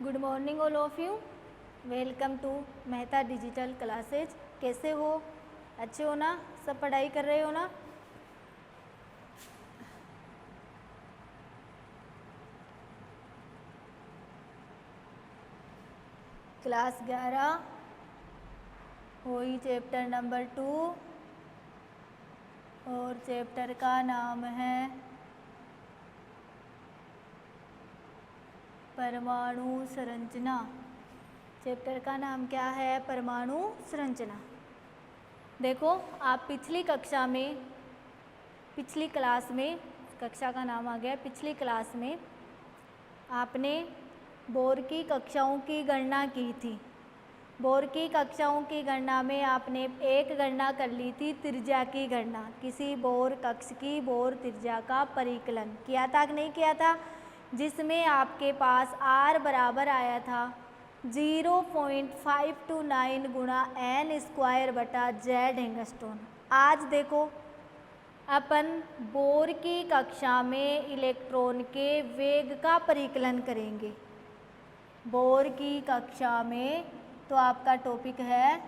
Good morning all of you. Welcome to Mehta digital classes. कैसे हो? अच्छे हो ना? सब पढ़ाई कर रहे हो ना? क्लास 11 हुई चैप्टर नंबर 2 और चैप्टर का नाम है परमाणु संरचना। चैप्टर का नाम क्या है? परमाणु संरचना। देखो, आप पिछली क्लास में कक्षा का नाम आ गया, पिछली क्लास में आपने बोर की कक्षाओं की गणना की थी। बोर की कक्षाओं की गणना में आपने एक गणना कर ली थी, त्रिज्या की गणना। किसी बोर कक्ष की बोर त्रिज्या का परिकलन किया था कि नहीं किया था? जिसमें आपके पास r बराबर आया था 0.529 गुणा n स्क्वायर बटा z एंगस्ट्रॉन। आज देखो, अपन बोर की कक्षा में इलेक्ट्रॉन के वेग का परिकलन करेंगे। बोर की कक्षा में तो आपका टॉपिक है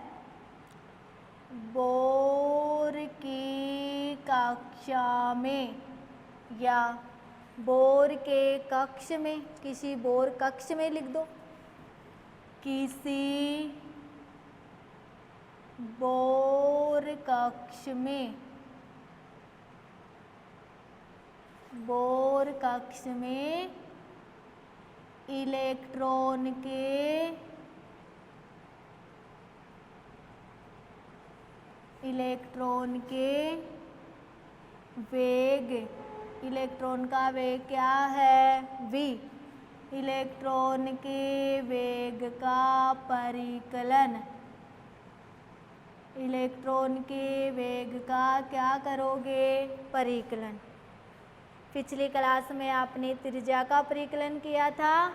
बोर की कक्षा में या बोर के कक्ष में, किसी बोर कक्ष में लिख दो। किसी बोर कक्ष में, बोर कक्ष में इलेक्ट्रॉन के वेग, इलेक्ट्रॉन का वेग क्या है? v। इलेक्ट्रॉन के वेग का परिकलन, इलेक्ट्रॉन के वेग का क्या करोगे? परिकलन। पिछली क्लास में आपने त्रिज्या का परिकलन किया था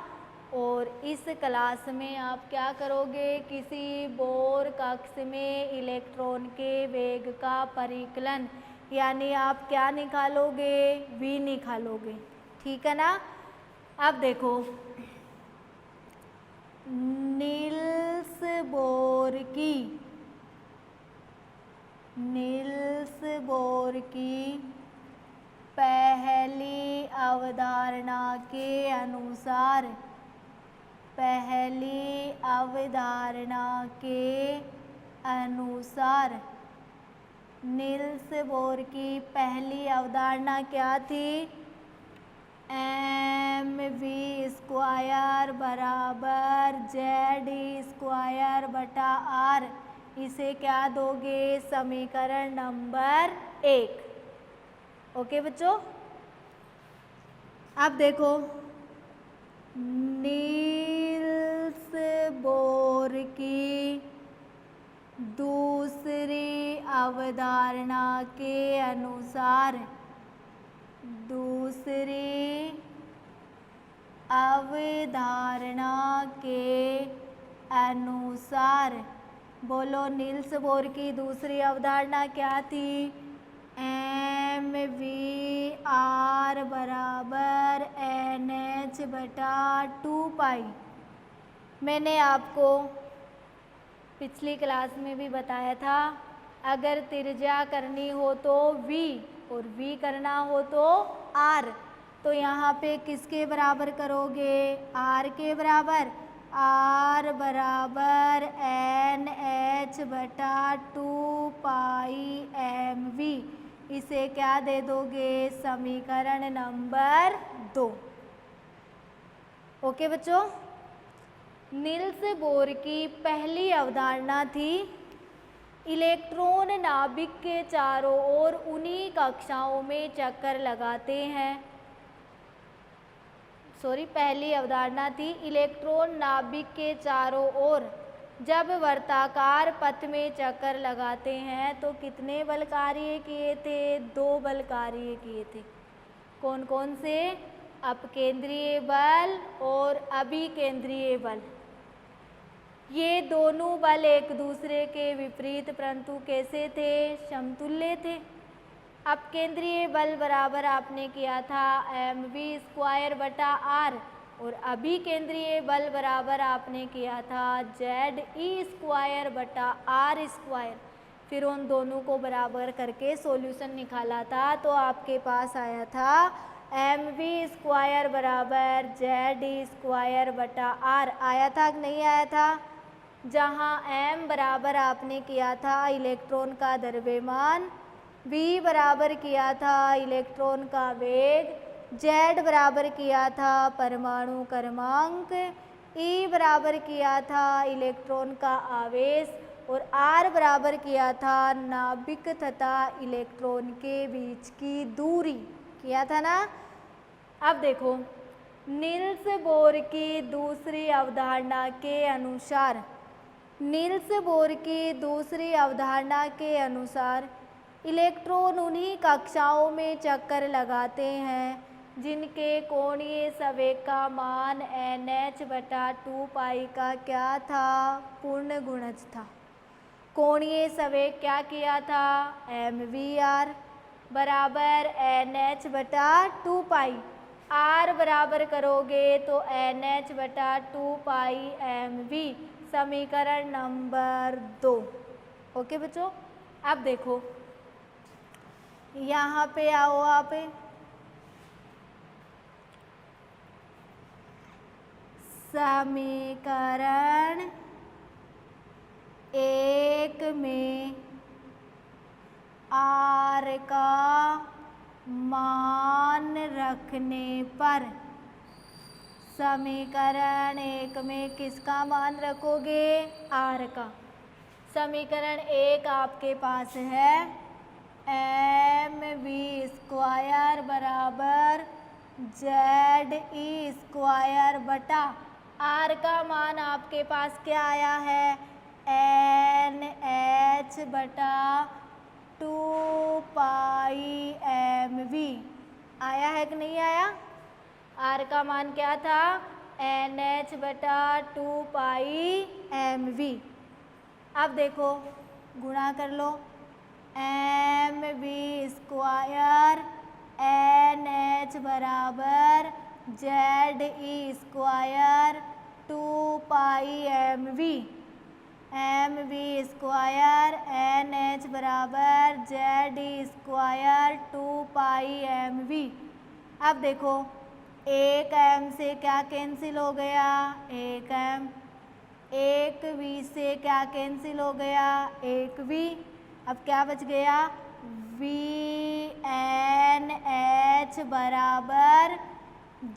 और इस क्लास में आप क्या करोगे? किसी बोर कक्ष में इलेक्ट्रॉन के वेग का परिकलन, यानी आप क्या निकालोगे? v निकालोगे। ठीक है ना? अब देखो, नील्स बोर की पहली अवधारणा के अनुसार नील्स बोर की पहली अवधारणा क्या थी? mv स्क्वायर बराबर z स्क्वायर बटा r। इसे क्या दोगे? समीकरण नंबर 1। ओके बच्चों, अब देखो, नील्स बोर की दूसरी अवधारणा के अनुसार बोलो, नील्स बोर की दूसरी अवधारणा क्या थी? mv r बराबर nh बटा 2 पाई। मैंने आपको पिछली क्लास में भी बताया था, अगर त्रिज्या करनी हो तो v और v करना हो तो r, तो यहाँ पे किसके बराबर करोगे? r के बराबर। r बराबर nh बटा 2 पाई mv। इसे क्या दे दोगे? समीकरण नंबर 2। ओके बच्चों, नील्स बोर की पहली अवधारणा थी इलेक्ट्रॉन नाभिक के चारों ओर उन्हीं कक्षाओं में चक्कर लगाते हैं। पहली अवधारणा थी इलेक्ट्रॉन नाभिक के चारों ओर जब वर्ताकार पथ में चक्कर लगाते हैं तो कितने बल कार्य किए थे? 2 बल कार्य किए थे। कौन कौन से? अपकेंद्रीय बल और अभिकेंद्रीय बल। ये दोनों बल एक दूसरे के विपरीत परंतु कैसे थे? समतुल्य थे। अपकेंद्रीय बल बराबर आपने किया था mv स्क्वायर बटा r और अभिकेंद्रीय बल बराबर आपने किया था ZE² बटा R²। फिर उन दोनों को बराबर करके सॉल्यूशन निकाला था तो आपके पास आया था mv² बराबर ZE² बटा R। आया था कि नहीं आया था? जहाँ m बराबर आपने किया था इलेक्ट्रॉन का द्रव्यमान, v बराबर किया था इलेक्ट्रॉन का वेग, z बराबर किया था परमाणु क्रमांक, e बराबर किया था इलेक्ट्रॉन का आवेश और r बराबर किया था नाभिक तथा इलेक्ट्रॉन के बीच की दूरी। किया था ना? अब देखो, नील्स बोर की दूसरी अवधारणा के अनुसार, नील्स बोर की दूसरी अवधारणा के अनुसार इलेक्ट्रॉन उन्हीं कक्षाओं में चक्कर लगाते हैं जिनके कोणीय संवेग का मान NH बटा 2 पाई का क्या था? पूर्ण गुणज था। कोणीय संवेग क्या किया था? mvr बराबर NH बटा 2 पाई। r बराबर करोगे तो NH बटा 2 पाई mv, समीकरण नंबर 2। ओके बच्चों, अब देखो यहाँ पे आओ आप, समीकरण 1 में r का मान रखने पर, समीकरण 1 में किसका मान रखोगे? r का। समीकरण 1 आपके पास है mv² बराबर ZE² बटा r का मान आपके पास क्या आया है? NH बटा 2 पाई mv। आया है कि नहीं आया? r का मान क्या था? NH बटा 2 पाई mv। अब देखो गुणा कर लो, mv² NH बराबर ZE² 2 पाई mv, mv² NH बराबर ZE² 2 पाई mv। अब देखो, एक m से क्या कैंसिल हो गया? एक m। एक v से क्या कैंसिल हो गया? एक v। अब क्या बच गया? VNH बराबर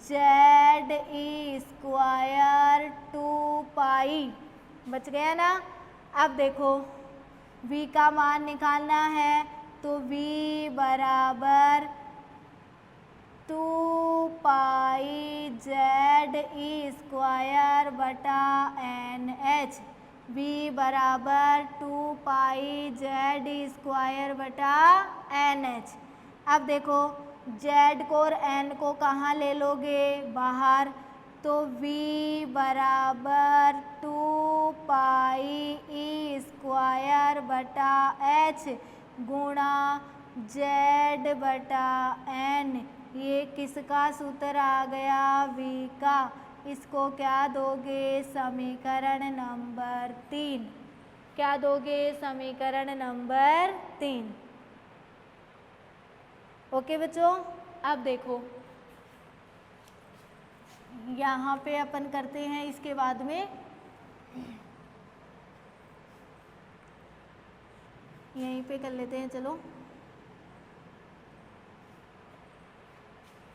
ZE² 2 पाई। बच गया ना? अब देखो v का मान निकालना है तो v बराबर 2 पाई ZE² बटा NH, v बराबर 2 पाई ZE² बटा NH। अब देखो z को और n को कहाँ ले लोगे? बाहर। तो v बराबर 2 पाई E² बटा h गुणा z बटा n। ये किसका सूत्र आ गया? v का। इसको क्या दोगे? समीकरण नंबर 3। क्या दोगे? समीकरण नंबर 3। ओके बच्चों, अब देखो यहाँ पे अपन करते हैं, इसके बाद में यहीं पे कर लेते हैं। चलो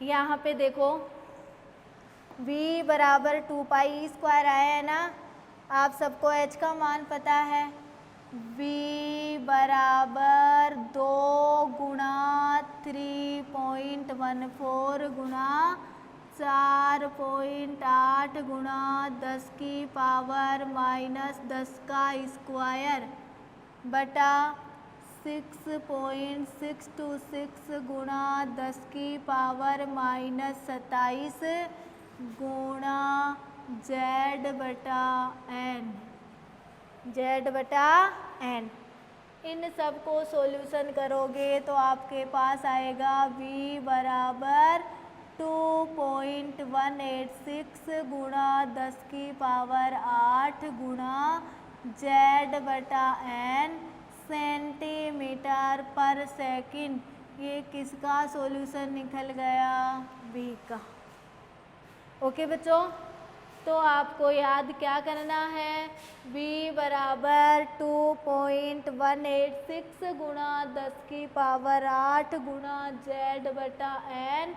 यहाँ पे देखो v बराबर 2 पाई E² आया है ना? आप सबको h का मान पता है। v बराबर 2 गुणा 3.14 गुणा 4.8 गुणा 10 की पावर -10 का स्क्वायर बटा 6.626 गुणा 10 की पावर -27 गुणा z बटा n, z बटा n। इन सब को सॉल्यूशन करोगे तो आपके पास आएगा v बराबर 2.186 गुणा 10 की पावर 8 गुणा Z/n सेंटीमीटर पर सेकंड। ये किसका सॉल्यूशन निकल गया? बी का। ओके बच्चों, तो आपको याद क्या करना है? v बराबर 2.186 गुणा 10 की पावर 8 गुणा Z/n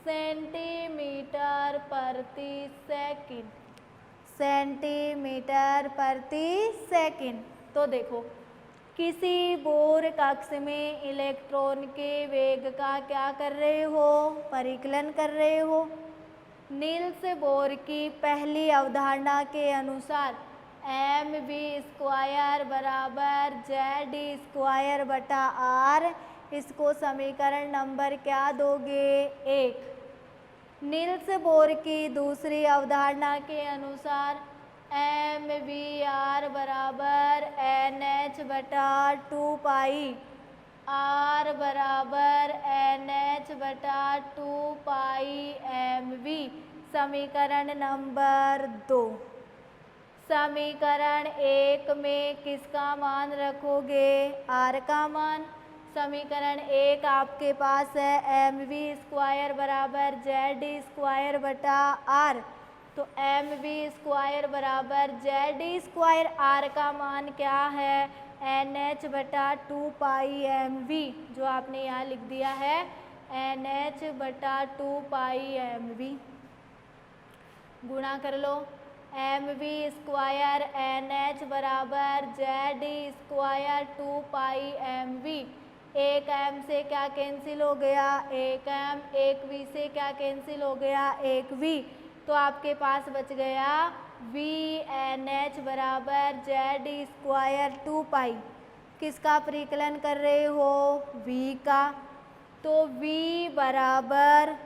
सेंटीमीटर प्रति सेकंड। सेंटीमीटर प्रति सेकंड। तो देखो, किसी बोर कक्ष में इलेक्ट्रॉन के वेग का क्या कर रहे हो? परिकलन कर रहे हो। नील्स बोर की पहली अवधारणा के अनुसार mv² बराबर Z²/r। इसको समीकरण नंबर क्या दोगे? 1। नील्स बोर की दूसरी अवधारणा के अनुसार mvr बराबर nh/2 r बराबर nh/2 mv। समीकरण नंबर 2। समीकरण 1 में किसका मान रखोगे? r का मान। समीकरण 1 आपके पास है mv² बराबर Z²/r। तो mv² बराबर Z²r का मान क्या है? nh/2 mv, जो आपने यहाँ लिख दिया है nh/2 mv। गुणा कर लो। mv² nh बराबर Z²/2 mv। एक m से क्या कैंसिल हो गया? एक m। एक v से क्या कैंसिल हो गया? एक v। तो आपके पास बच गया v nh बराबर Z²/2। किसका परिकलन कर रहे हो? v का। तो v बराबर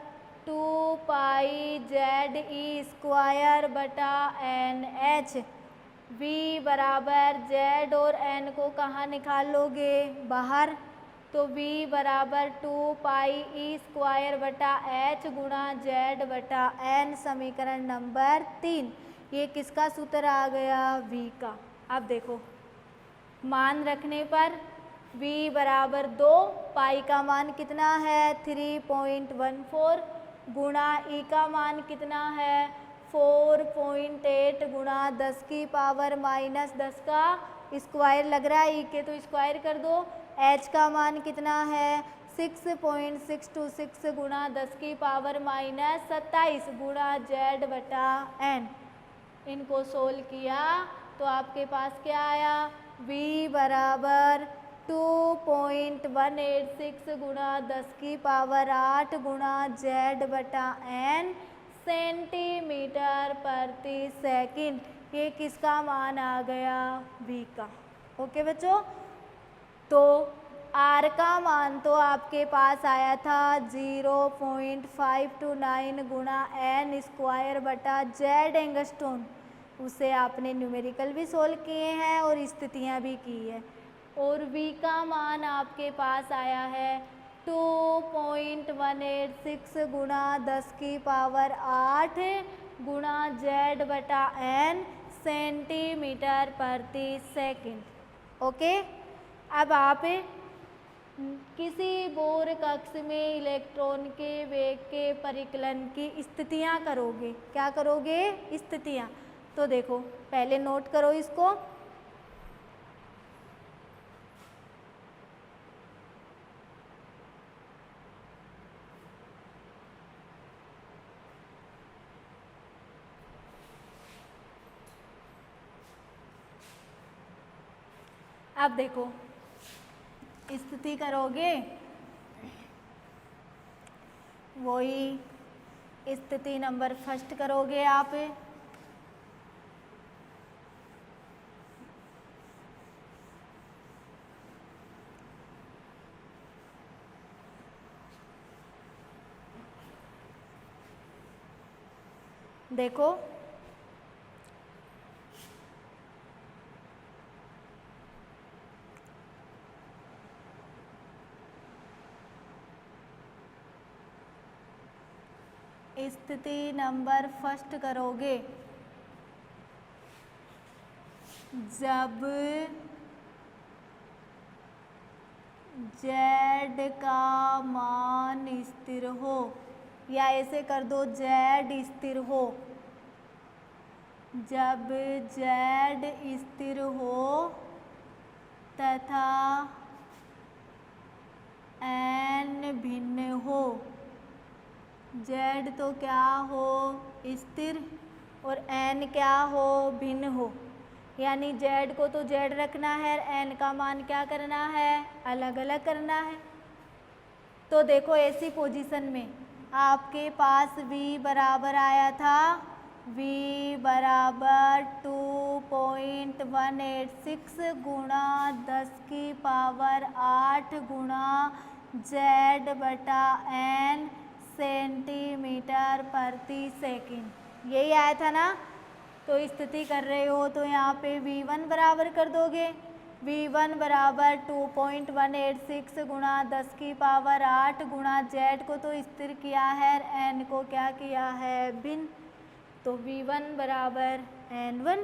2πZe²/nh। v बराबर z और n को कहाँ निकाल लोगे? बाहर। तो v बराबर 2πe²/h गुणा Z/n। समीकरण नंबर 3। ये किसका सूत्र आ गया? v का। अब देखो, मान रखने पर v बराबर 2, पाई का मान कितना है? 3.14 गुणा e का मान कितना है? 4.8 गुणा 10 की पावर -10 का स्क्वायर लग रहा है e के, तो स्क्वायर कर दो। h का मान कितना है? 6.626 गुणा 10 की पावर -27 गुणा Z/n। इनको सोल्व किया तो आपके पास क्या आया? v बराबर 2.186 गुणा 10 की पावर 8 गुणा Z/n सेंटीमीटर प्रति सेकंड। ये किसका मान आ गया? v का। ओके बच्चों, तो r का मान तो आपके पास आया था 0.529 गुणा n² एंगस्ट्रॉन। उसे आपने न्यूमेरिकल भी सोल्व किए हैं और स्थितियाँ भी की है। और v का मान आपके पास आया है 2.186 गुणा 10 की पावर 8 गुणा Z/n सेंटीमीटर प्रति सेकंड। ओके, अब आप किसी बोर कक्ष में इलेक्ट्रॉन के वेग के परिकलन की स्थितियाँ करोगे। क्या करोगे? स्थितियाँ। तो देखो, पहले नोट करो इसको। अब देखो, स्थिति करोगे, वही स्थिति नंबर फर्स्ट करोगे आप। देखो, स्थिति नंबर फर्स्ट करोगे, जब z का मान स्थिर हो, या ऐसे कर दो z स्थिर हो, जब z स्थिर हो तथा n भिन्न हो। z तो क्या हो, स्थिर, और n क्या हो, भिन्न हो। यानी z को तो z रखना है, n का मान क्या करना है, अलग अलग करना है। तो देखो ऐसी पोजीशन में आपके पास v बराबर आया था, v बराबर 2.186 गुणा 10 की पावर 8 गुणा z बटा n सेंटीमीटर प्रति सेकंड, यही आया था ना। तो स्थिति कर रहे हो तो यहाँ पे v1 बराबर कर दोगे, v1 बराबर 2.186 गुणा 10 की पावर 8 गुणा z को तो स्थिर किया है, n को क्या किया है, भिन्न। तो v1 बराबर n1,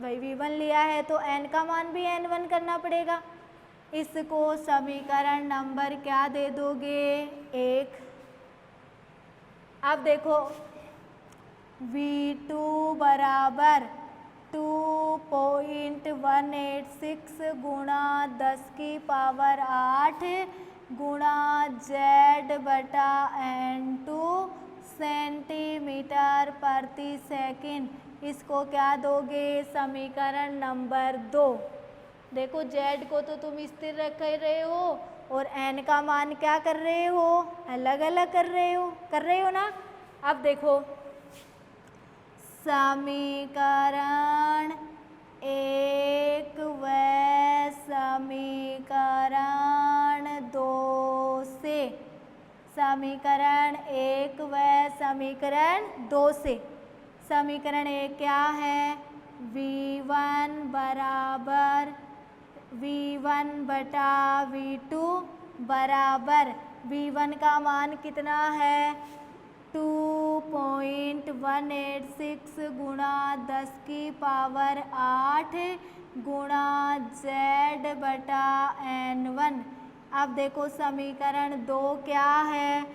भाई v1 लिया है तो n का मान भी n1 करना पड़ेगा। इसको समीकरण नंबर क्या दे दोगे, 1। अब देखो v2 बराबर 2.186 गुणा 10 की पावर 8 गुणा z बटा n2 सेंटीमीटर प्रति सेकंड, इसको क्या दोगे, समीकरण नंबर 2। देखो z को तो तुम स्थिर रख रहे हो और n का मान क्या कर रहे हो, अलग अलग कर रहे हो ना। अब देखो समीकरण 1 व समीकरण 2 से, समीकरण 1 व समीकरण 2 से, समीकरण 1 क्या है, v1 बराबर v1 बटा v2 बराबर, v1 का मान कितना है, 2.186 गुणा 10 की पावर 8 गुणा z बटा n1। अब देखो समीकरण 2 क्या है,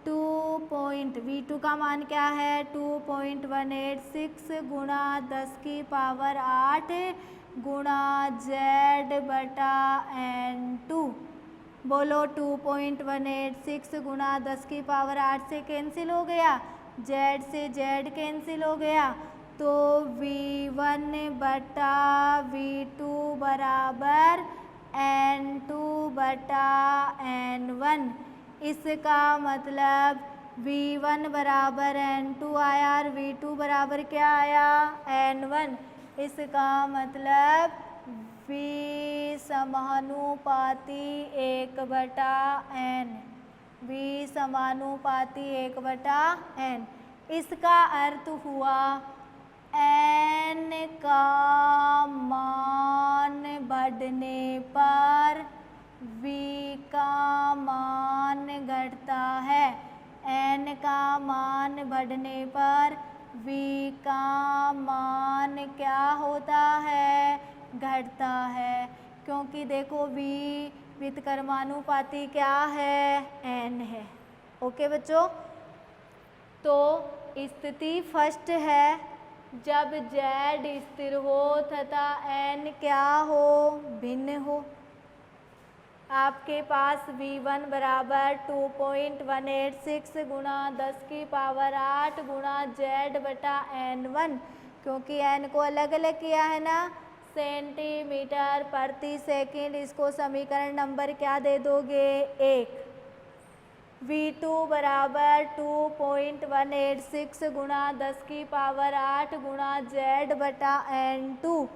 v2 का मान क्या है, 2.186 गुणा 10 की पावर 8 गुणा z बटा n2। बोलो 2.186 गुणा 10 की पावर 8 से कैंसिल हो गया, z से z कैंसिल हो गया, तो v1 बटा v2 बराबर n2 बटा n1। इसका मतलब v1 बराबर n2 आया और v2 बराबर क्या आया, n1। इसका मतलब v समानुपाती 1/n, v समानुपाती 1/n। इसका अर्थ हुआ n का मान बढ़ने पर v का मान घटता है, n का मान बढ़ने पर v का मान क्या होता है, घटता है। क्योंकि देखो v व्युत्क्रमानुपाती क्या है, n है। ओके बच्चों, तो स्थिति फर्स्ट है, जब z स्थिर हो तथा n क्या हो, भिन्न हो। आपके पास v1 बराबर 2.186 गुणा 10 की पावर 8 गुणा z बटा n1, क्योंकि n को अलग अलग किया है ना, सेंटीमीटर प्रति सेकंड। इसको समीकरण नंबर क्या दे दोगे, 1। v2 बराबर 2.186 गुणा 10 की पावर 8 गुणा z बटा n2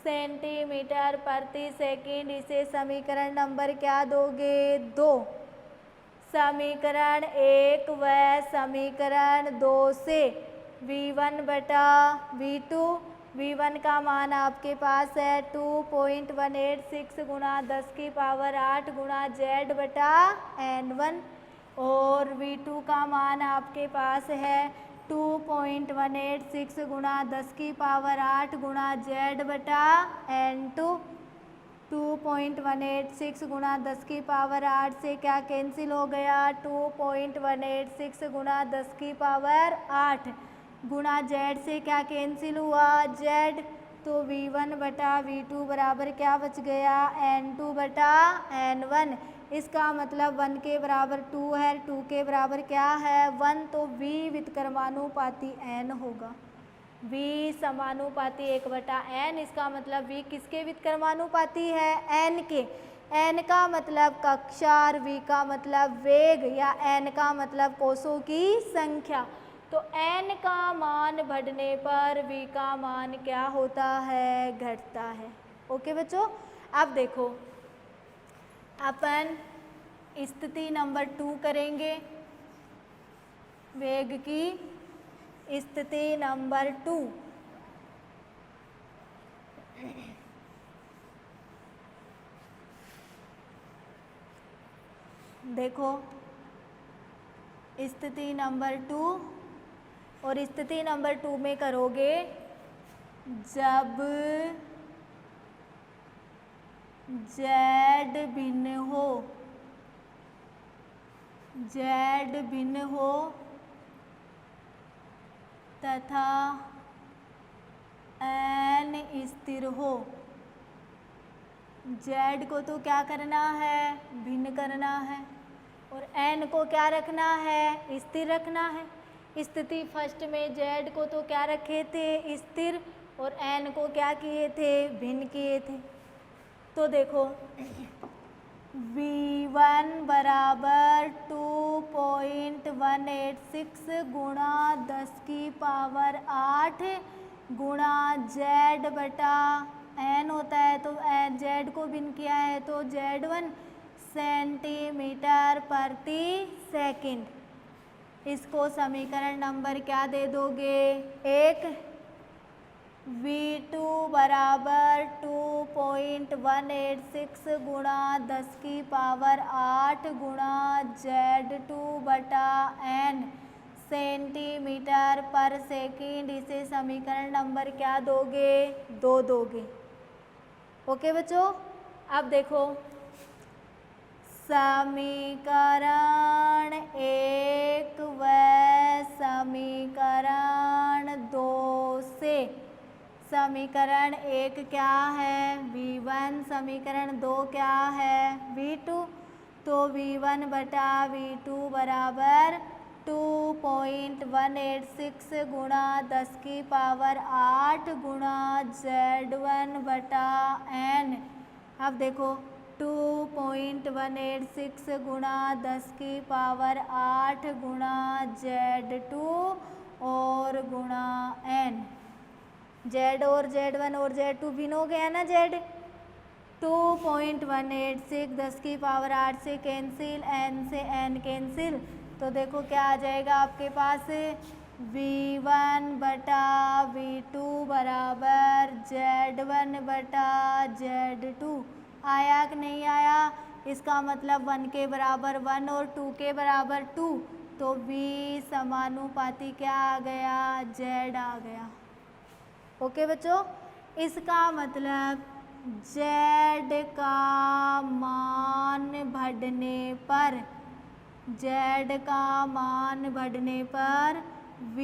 सेंटीमीटर प्रति सेकंड, इसे समीकरण नंबर क्या दोगे, 2। समीकरण 1 व समीकरण 2 से v1 बटा v2, v1 का मान आपके पास है 2.186 गुणा 10 की पावर 8 गुणा z बटा n1, और v2 का मान आपके पास है 2.186 गुणा 10 की पावर 8 गुणा z बटा n2। 2.186 गुणा 10 की पावर 8 से क्या कैंसिल हो गया, 2.186 गुणा 10 की पावर 8 गुणा z से क्या कैंसिल हुआ, z। तो v1 बटा v2 बराबर क्या बच गया, n2 बटा n1। इसका मतलब 1 के बराबर 2 है, 2 के बराबर क्या है 1, तो v व्युत्क्रमानुपाती n होगा। v समानुपाती 1 बटा n, इसका मतलब v किसके व्युत्क्रमानुपाती है, n के। n का मतलब कक्षा और v का मतलब वेग, या n का मतलब कोषों की संख्या। तो n का मान बढ़ने पर v का मान क्या होता है, घटता है। ओके बच्चों, अब देखो अपन स्थिति नंबर 2 करेंगे, वेग की स्थिति नंबर 2। देखो स्थिति नंबर 2, और स्थिति नंबर 2 में करोगे जब z भिन्न हो, z भिन्न हो तथा n स्थिर हो। z को तो क्या करना है, भिन्न करना है, और n को क्या रखना है, स्थिर रखना है। स्थिति फर्स्ट में z को तो क्या रखे थे, स्थिर, और n को क्या किए थे, भिन्न किए थे। तो देखो v1 बराबर 2.186 गुणा 10 की पावर 8 गुणा z बटा n होता है, तो z को भिन्न किया है तो z1 सेंटीमीटर प्रति सेकंड। इसको समीकरण नंबर क्या दे दोगे, 1। v2 बराबर 2.186 गुणा 10 की पावर 8 गुणा z2 बटा n सेंटीमीटर पर सेकंड। इसे समीकरण नंबर क्या दोगे, 2 दोगे। ओके बच्चों, अब देखो समीकरण 1 व समीकरण 2 से समीकरण 1 क्या है, v1, समीकरण 2 क्या है, v2। तो v1 बटा v2 बराबर 2.186 गुणा 10 की पावर 8 गुणा z1 बटा n। अब देखो 2.186 गुणा 10 की पावर 8 गुणा z2 और गुणा n। z और z1 और z2 भिन्न हो गया ना, z। 2.186 10 की पावर 8 से कैंसिल, n से n कैंसिल, तो देखो क्या आ जाएगा आपके पास, v1 बटा v2 बराबर z1 बटा z2। आया कि नहीं आया, इसका मतलब 1 के बराबर 1 और 2 के बराबर 2, तो v समानुपाती क्या आ गया, z आ गया। ओके बच्चों, इसका मतलब z का मान बढ़ने पर, z का मान बढ़ने पर v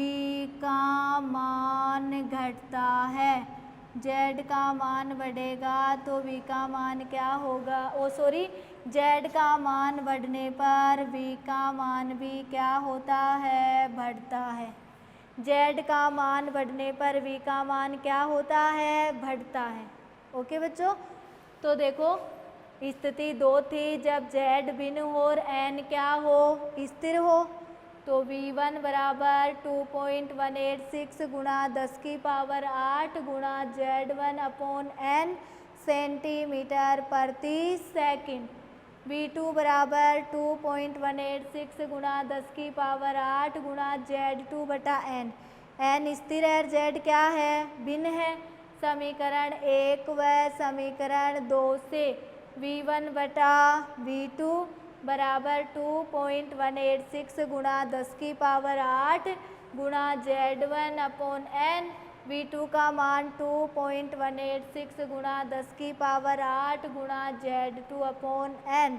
का मान घटता है। z का मान बढ़ेगा तो v का मान क्या होगा, z का मान बढ़ने पर v का मान भी क्या होता है, बढ़ता है। z का मान बढ़ने पर v का मान क्या होता है, बढ़ता है। ओके बच्चों, तो देखो स्थिति 2 थी जब z भिन्न हो और n क्या हो, स्थिर हो। तो v1 बराबर 2.186 गुणा 10 की पावर 8 गुणा z1 अपॉन n सेंटीमीटर प्रति सेकंड। v2 बराबर 2.186 गुणा 10 की पावर 8 गुणा z2 बटा n। n स्थिर है, z क्या है, भिन्न है। समीकरण 1 व समीकरण 2 से v1 बटा v2 बराबर 2.186 गुणा 10 की पावर 8 गुणा Z1 अपॉन n, V2 का मान 2.186 गुणा 10 की पावर 8 गुणा Z2 अपॉन n।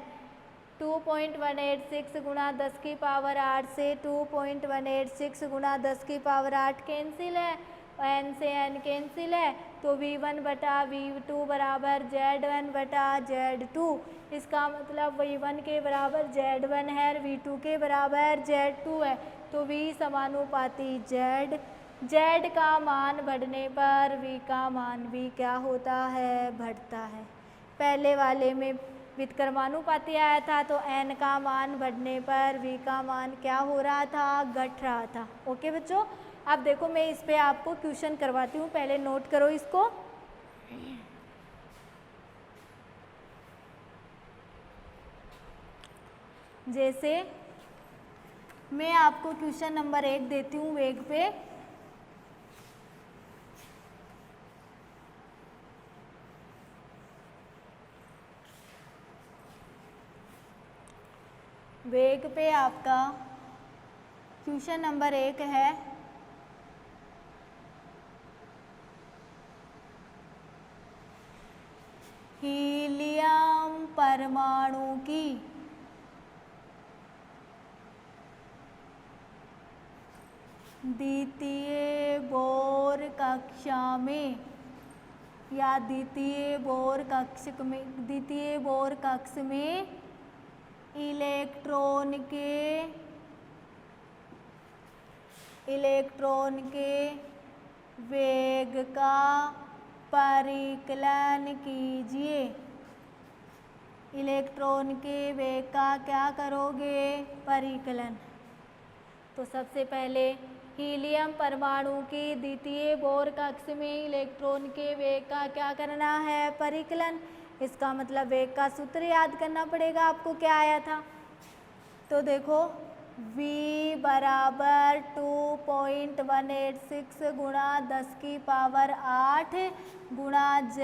2.186 गुणा 10 की पावर 8 से 2.186 गुणा 10 की पावर 8 कैंसिल है, n से n कैंसिल है, तो V1 बटा V2 बराबर Z1 बटा Z2। इसका मतलब V1 के बराबर Z1 है और V2 के बराबर Z2 है, तो V समानुपाती Z। Z का मान बढ़ने पर V का मान भी क्या होता है, बढ़ता है। पहले वाले में व्युत्क्रमानुपाती आया था, तो n का मान बढ़ने पर v का मान क्या हो रहा था, घट रहा था। ओके बच्चों, अब देखो मैं इस पे आपको क्वेश्चन करवाती हूँ, पहले नोट करो इसको। जैसे मैं आपको क्वेश्चन नंबर 1 देती हूँ वेग पे। वेग पे आपका क्वेश्चन नंबर 1 है, हीलियम परमाणु की द्वितीय बोर कक्षा में या द्वितीय बोर कक्ष में इलेक्ट्रॉन के वेग का परिकलन कीजिए। इलेक्ट्रॉन के वेग का क्या करोगे, परिकलन। तो सबसे पहले हीलियम परमाणु की द्वितीय बोर कक्ष में इलेक्ट्रॉन के वेग का क्या करना है, परिकलन। इसका मतलब वेग का सूत्र याद करना पड़ेगा आपको, क्या आया था। तो देखो v बराबर 2.186 गुणा 10 की पावर 8 गुणा z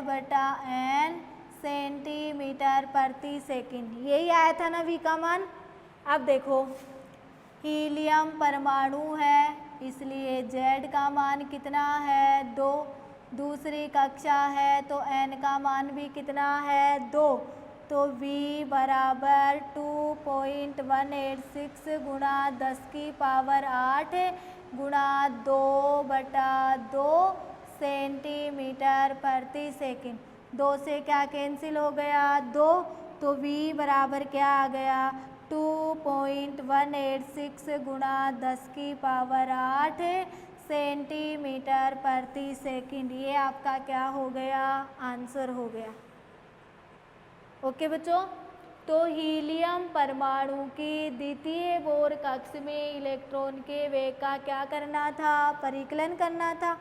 बटा n सेंटीमीटर प्रति सेकंड, यही आया था ना v का मान। अब देखो हीलियम परमाणु है, इसलिए z का मान कितना है, 2। दूसरी कक्षा है तो n का मान भी कितना है, 2। तो v बराबर 2.186 गुणा 10 की पावर 8 गुणा 2 बटा 2 सेंटीमीटर प्रति सेकंड। 2 से क्या कैंसिल हो गया, 2। तो v बराबर क्या आ गया, 2.186 गुणा 10 की पावर 8 सेंटीमीटर प्रति सेकंड। ये आपका क्या हो गया, आंसर हो गया। ओके बच्चों, तो हीलियम परमाणु की द्वितीय बोर कक्ष में इलेक्ट्रॉन के वेग का क्या करना था, परिकलन करना था।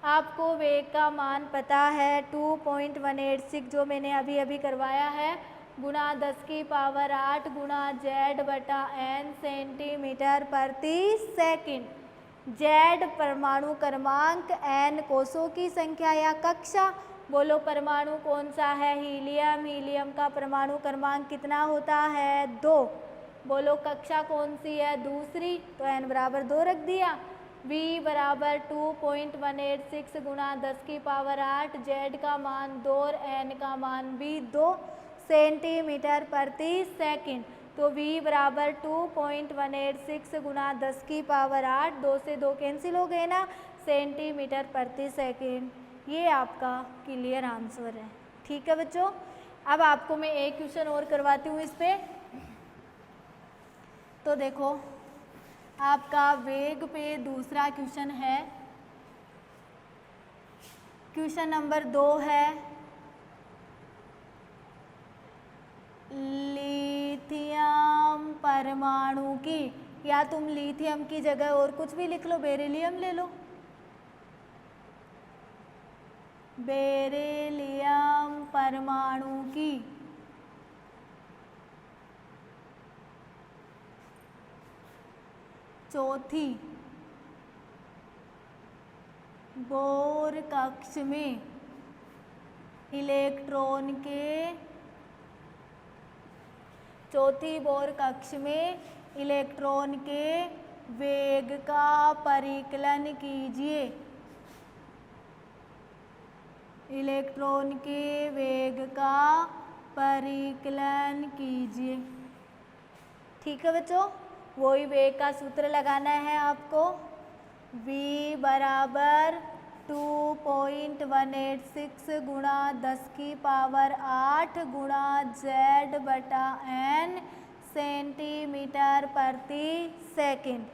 आपको वेग का मान पता है 2.186 जो मैंने अभी अभी करवाया है, गुणा 10 की पावर 8 गुणा z बटा n सेंटीमीटर प्रति सेकंड। z परमाणु क्रमांक, n कोषों की संख्या या कक्षा। बोलो परमाणु कौन सा है, हीलियम। हीलियम का परमाणु क्रमांक कितना होता है, 2। बोलो कक्षा कौन सी है, दूसरी, तो n बराबर 2 रख दिया। v बराबर 2.186 गुणा 10 की पावर 8, z का मान 2 और n का मान भी 2 सेंटीमीटर प्रति सेकंड। तो v बराबर 2.186 गुणा 10 की पावर 8, 2 से 2 कैंसिल हो गए ना, सेंटीमीटर प्रति सेकंड। ये आपका क्लियर आंसर है। ठीक है बच्चों, अब आपको मैं एक क्वेश्चन और करवाती हूँ इस पे। तो देखो आपका वेग पे दूसरा क्वेश्चन है, क्वेश्चन नंबर 2 है, लिथियम परमाणु की, या तुम लिथियम की जगह और कुछ भी लिख लो, बेरिलियम ले लो, बेरिलियम परमाणु की चौथी बोर कक्ष में इलेक्ट्रॉन के, चौथी बोर कक्ष में इलेक्ट्रॉन के वेग का परिकलन कीजिए। इलेक्ट्रॉन के वेग का परिकलन कीजिए। ठीक है बच्चों, वही वेग का सूत्र लगाना है आपको। v बराबर 2.186 गुणा 10⁸ गुणा z बटा n सेंटीमीटर प्रति सेकंड।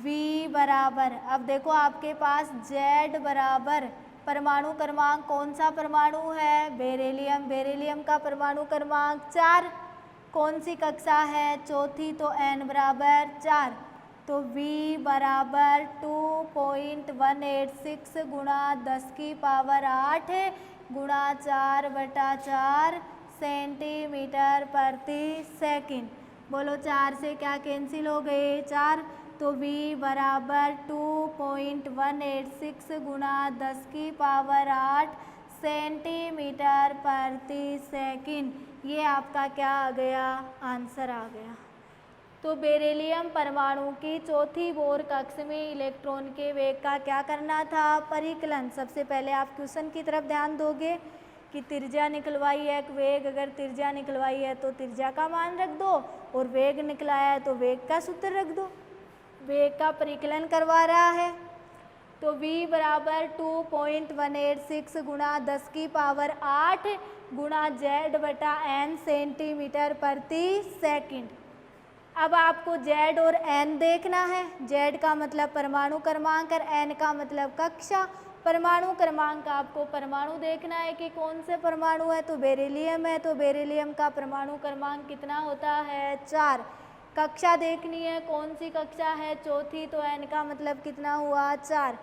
v बराबर, अब देखो आपके पास z बराबर परमाणु क्रमांक कौन सा परमाणु है? बेरिलियम। बेरिलियम का परमाणु क्रमांक 4। कौन सी कक्षा है? चौथी, तो n बराबर 4। तो v बराबर 2.186 गुणा 10⁸ गुणा 4 बटा 4 सेंटीमीटर प्रति सेकंड। बोलो 4 से क्या कैंसिल हो गए? 4। तो v बराबर 2.186 गुणा 10⁸ सेंटीमीटर प्रति सेकंड। ये आपका क्या आ गया? आंसर आ गया। तो बेरिलियम परमाणु की चौथी बोर कक्ष में इलेक्ट्रॉन के वेग का क्या करना था? परिकलन। सबसे पहले आप क्वेश्चन की तरफ ध्यान दोगे कि त्रिज्या निकलवाई है, एक वेग, अगर त्रिज्या निकलवाई है तो त्रिज्या का मान रख दो, और वेग निकलाया है तो वेग का सूत्र रख दो। वेग का परिकलन करवा रहा है, तो v बराबर 2.186 गुणा 10⁸ गुणा z बटा n सेंटीमीटर प्रति सेकंड। अब आपको z और n देखना है। z का मतलब परमाणु क्रमांक और n का मतलब कक्षा। परमाणु क्रमांक आपको परमाणु देखना है कि कौन से परमाणु है, तो बेरिलियम है, तो बेरिलियम का परमाणु क्रमांक कितना होता है? 4। कक्षा देखनी है, कौन सी कक्षा है? चौथी, तो n का मतलब कितना हुआ? 4।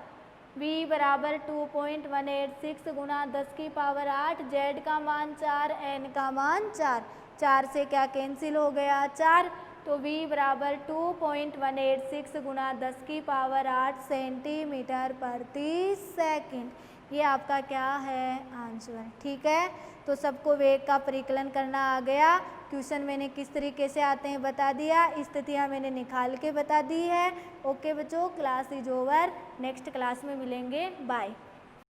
v बराबर 2.186 गुणा 10⁸ z का मान 4, n का मान 4। 4 से क्या कैंसिल हो गया? 4। तो v बराबर 2.186 गुणा 10⁸ सेंटीमीटर प्रति सेकंड। ये आपका क्या है? आंसर। ठीक है, तो सबको वेग का परिकलन करना आ गया। क्वेश्चन मैंने किस तरीके से आते हैं बता दिया, स्थितियाँ मैंने निकाल के बता दी है। ओके बच्चों, class is over. Next class में मिलेंगे। बाय।